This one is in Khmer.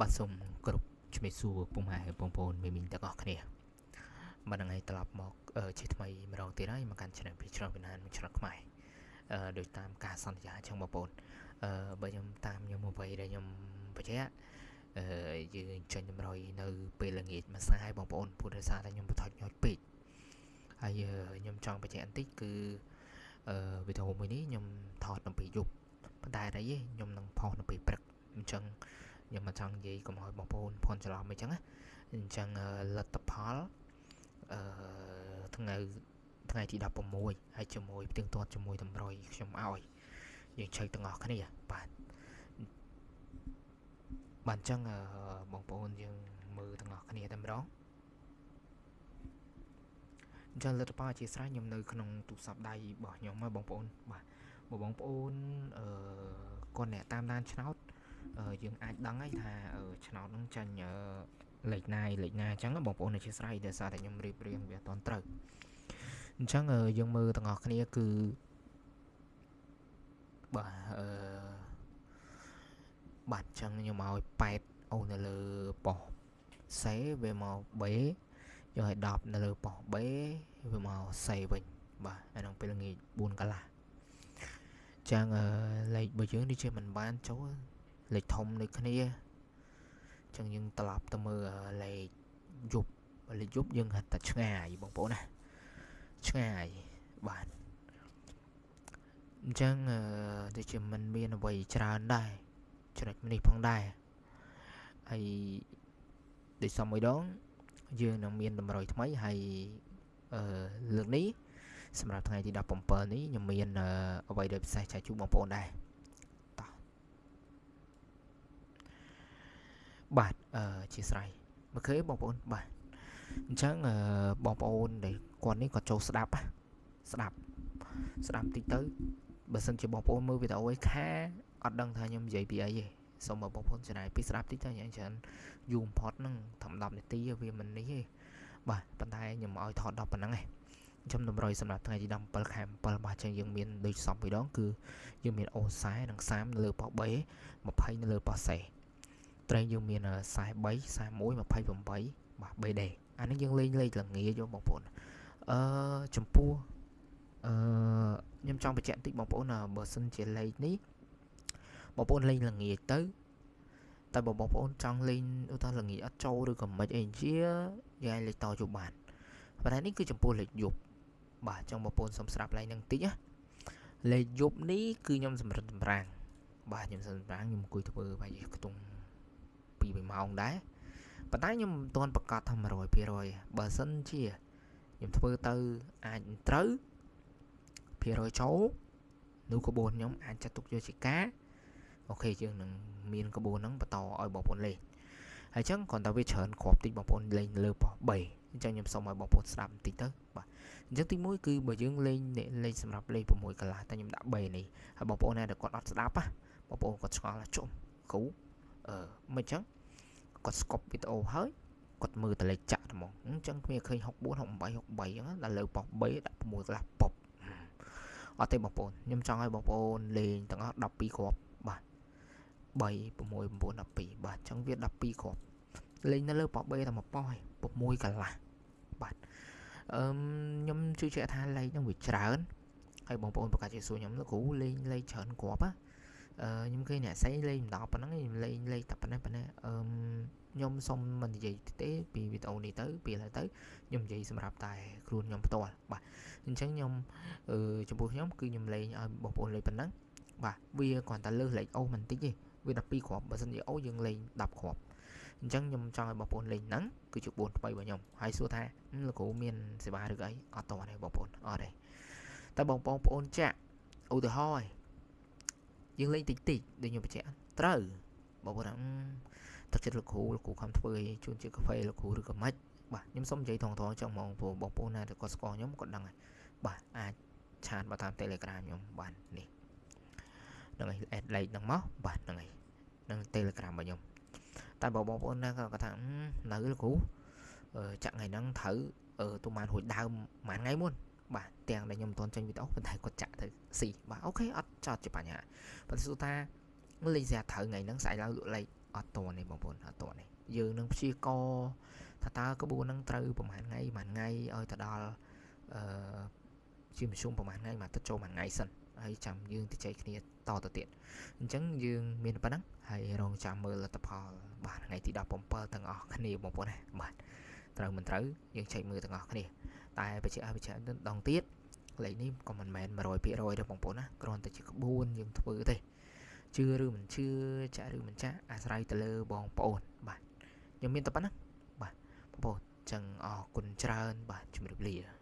បាទសូមគោរពជំរាបសួរពុកម៉ែបងប្អូនមីងទាំងអស់គ្នាបាទថ្ងៃត្រឡប់មកជាថ្មីម្ដងទៀតហើយមកកាន់ channel ពីច្រើនពីណានមួយឆ្នាំខ្មែរដោយតាមការសន្យាចឹងបងប្អូនបើខ្ញុំតាមខ្ញុំអ្វីដែលខ្ញុំបញ្ជាក់យើងចេញតម្រុយនៅពេលល្ងាចមួយសាយបងប្អូនព្រោះដោយសារតែខ្ញុំបថុចញ៉ោចពេកហើយខ្ញុំចង់បញ្ជាក់បន្តិចគឺវីដេអូមួយនេះខ្ញុំថតនៅពេលយប់ប៉ុន្តែអីខ្ញុំនឹងផុសនៅពេលព្រឹកអញ្ចឹងខ្ញុំមកចង់និយាយកុំឲ្យបងប្អូនភ័ន្តច្រឡំអីចឹងណាអញ្ចឹងលទ្ធផលថ្ងៃទី16ហើយជាមួយផ្ទៀងទាត់ជាមួយតម្រុយខ្ញុំឲ្យយើងឆែកទាំងអស់គ្នាបាទអញ្ចឹងបងប្អូនយើងមើលទាំងអស់គ្នាតែម្ដងអញ្ចឹងលទ្ធផលអធិស្ឋានខ្ញុំនៅក្នុងទូរស័ព្ទដៃរបស់ខ្ញុំហើយបងប្អូនបាទបងប្អូនគាត់អ្នកតាមដានឆ្នោតយើងអាចដឹងហើយថាឆ្នោតនឹងចាញ់លេខណាអញ្ចឹងបងប្អូនអធិស្ឋានដោយសារតែខ្ញុំរៀបរៀងវាអត់ត្រូវអញ្ចឹងយើងមើលទាំងអស់គ្នាគឺបាទអញ្ចឹងខ្ញុំឲ្យ8អូនៅលើប៉ុស C វាមក B យកឲ្យ10នៅលើប៉ុស B វាមក C វិញបាទអានឹងពេលល្ងាច4កន្លះចឹងលេខរបស់យើងនេះជាមិនបានចូលលេខធំដូចគ្នាចឹងយើងត្រឡប់ទៅមើលលេខយប់យើងហៅតែឆ្ងាយបងប្អូនណាឆ្ងាយបាទអញ្ចឹងដូចជាមិនមានអ្វីច្រើនដែរចំណុចនេះផងដែរហើយដូចសមមួយដងយើងនឹងមានតម្រុយថ្មីហើយលើកនេះសម្រាប់ថ្ងៃទី17នេះខ្ញុំមានអ្វីដែលពិសេសចែកជូនបងប្អូនដែរតោះបាទជាស្រ័យអូខេបងប្អូនបាទអញ្ចឹងបងប្អូនដែលគាត់នេះគាត់ចូលស្ដាប់តិចទៅបើសិនជាបងប្អូនមើលវីដេអូឯខាអត់ដឹងថាខ្ញុំនិយាយពីអីទេសូមបងប្អូនចំណាយពេលស្ដាប់តិចទៅយ៉ាងច្រើនយូរបំផុតហ្នឹងត្រឹម10នាទីវាមិននេះទេបាទប៉ុន្តែខ្ញុំឲ្យថតដល់ប៉ុណ្ណឹងឯងខ្ញុំតម្រុយសម្រាប់ថ្ងៃទី17ខែ7បាទចឹងយើងមានដូចសពពីរដងគឺយើងមានអូសែនិង30នៅលើប៉ុស B 20នៅលើប៉ុស C ត្រែងយើងមាន43 41 28បាទ BD អានេះយើងលេងលេខល្ងាចបងប្អូនចំពោះខ្ញុំចង់បញ្ជាក់បន្តិចបងប្អូនបើសិនជាលេខនេះបងប្អូនលេងល្ងាចទៅតែបងប្អូនចង់លេងឧទាហរណ៍ល្ងាចអត់ចូលឬក៏មិនអីជាយើងលេខតយប់បានប៉ុន្តែនេះគឺចំពោះលេខយប់បាទចង់បងប្អូនសុំស្ដាប់ឡើងនឹងតិចណាលេខយប់នេះគឺខ្ញុំសម្រិតសម្រាំងបាទខ្ញុំខ្ញុំអង្គុយធ្វើបាយខ្ទង់2-3ម៉ោងដែរប៉ុន្តែខ្ញុំមិនទាន់ប្រកាសថា 100% បើសិនជាខ្ញុំធ្វើទៅអាចត្រូវភាគរយចូលនោះក្បួនខ្ញុំអាចចាត់ទុកយកជាការអូខេយើងនឹងមានក្បួនហ្នឹងបន្តឲ្យបងប្អូនលេងហើយចឹងគ្រាន់តែវាច្រើនគ្រាប់តិចបងប្អូនលេងលើប៉ុស 3 អញ្ចឹងខ្ញុំសូមឲ្យបងប្អូនស្ដាប់បន្តិចទៅបាទអញ្ចឹងទី1គឺបើយើងលេងសម្រាប់លេខ6កន្លះតែខ្ញុំដាក់ B នេះហើយបងប្អូនណាដែលគាត់អត់ស្ដាប់បងប្អូនគាត់ឆ្ងល់ថាជុំគ្រូមិនអញ្ចឹងគាត់ស្កប់វីដេអូហើយគាត់មើលតែលេខចាក់ហ្មងអញ្ចឹងគ្នាឃើញ64 68 63អញ្ចឹងដល់លើប៉ុស B ដាក់6កន្លះប៉ុបអត់ទេបងប្អូនខ្ញុំចង់ឲ្យបងប្អូនលេងទាំងអស់12គ្រាប់បាទ3 6 9 12បាទអញ្ចឹងវា12គ្រាប់លេងនៅលើប៉ុស B តែមួយប៉ុសឯង6កន្លះបាទខ្ញុំជឿជាក់ថាលេខហ្នឹងវាច្រើនហើយបងប្អូនប្រកាសជាសួរខ្ញុំលោកគ្រូលេងច្រើនគ្រាប់ខ្ញុំឃើញអ្នកស្រីលេងមិនដល់ប៉ុណ្ណឹងខ្ញុំលេងតែប៉ុណ្ណេះខ្ញុំសុំមិននិយាយទេពីវីដេអូនេះទៅពីឥឡូវទៅខ្ញុំនិយាយសម្រាប់តែខ្លួនខ្ញុំផ្ទាល់បាទអញ្ចឹងខ្ញុំចំពោះខ្ញុំគឺខ្ញុំលេងឲ្យបងប្អូនលេងប៉ុណ្ណឹងបាទវាគ្រាន់តែលើសលេខអូមិនតិចទេវា12គ្រាប់បើសិនជាអូយើងលេង10គ្រាប់អញ្ចឹងខ្ញុំចង់ឲ្យបងប្អូនលេងហ្នឹងគឺជាក្បួនថ្មីរបស់ខ្ញុំហើយសួរថាលោកគ្រូមានសេវាឬក៏អីអត់តទេបងប្អូនអត់ទេតែបងប្អូនចាក់ឧទាហរណ៍យើងលេងតិចដូចខ្ញុំបញ្ជាក់ត្រូវបងប្អូនទឹកចិត្តលោកគ្រូខំធ្វើឲ្យជូនជាកាហ្វេលោកគ្រូឬក៏ម៉េចបាទខ្ញុំសូមនិយាយថងចឹងហ្មងព្រោះបងប្អូនណាដែលគាត់ស្គាល់ខ្ញុំគាត់ដឹងហើយបាទអាចឆាតមកតាម Telegram ខ្ញុំបាទនេះហ្នឹងហើយ add like ហ្នឹងមកបាទហ្នឹងហើយនឹង Telegram របស់ខ្ញុំតែបងប្អូនណាគាត់ថានៅលោកគ្រូចាក់ថ្ងៃហ្នឹងត្រូវទូបានរួចដើមមួយថ្ងៃមុនបាទទាំងដែលខ្ញុំមិនទាន់ចេញវីដេអូប៉ុន្តែគាត់ចាក់ទៅស៊ីបាទអូខេអត់ចោតជាបញ្ហាប៉ុន្តែសួរថាលេខស្រាប់ត្រូវថ្ងៃហ្នឹងស្អែកឡើងលក់លេខ អត់តនេះបងប្អូនអត់តនេះយើងនឹងព្យាករថាតើក្បួននឹងត្រូវប្រហែលថ្ងៃឲ្យទៅដល់ជាមធ្យមប្រហែលថ្ងៃមកទៅចូលមួយថ្ងៃសិនហើយចាំយើងទៅចែកគ្នាតទៅទៀតអញ្ចឹងយើងមានប៉ុណ្ណឹងហើយរងចាំមើលលទ្ធផលបាទថ្ងៃទី17ទាំងអស់គ្នាបងប្អូនណាបាទត្រូវមិនត្រូវយើងចែកមើលទាំងអស់គ្នាតែបញ្ជាក់ដងទៀតលេខនេះក៏មិនមែន 100% ទេបងប្អូនណាគ្រាន់តែជាក្បួនយើងធ្វើទេជឿឬមិនជឿចាក់ឬមិនចាក់អាស្រ័យទៅលើបងប្អូនបាទខ្ញុំមានតែប៉ុណ្ណឹងបាទបងប្អូនអញ្ចឹងអរគុណច្រើនបាទជម្រាបលា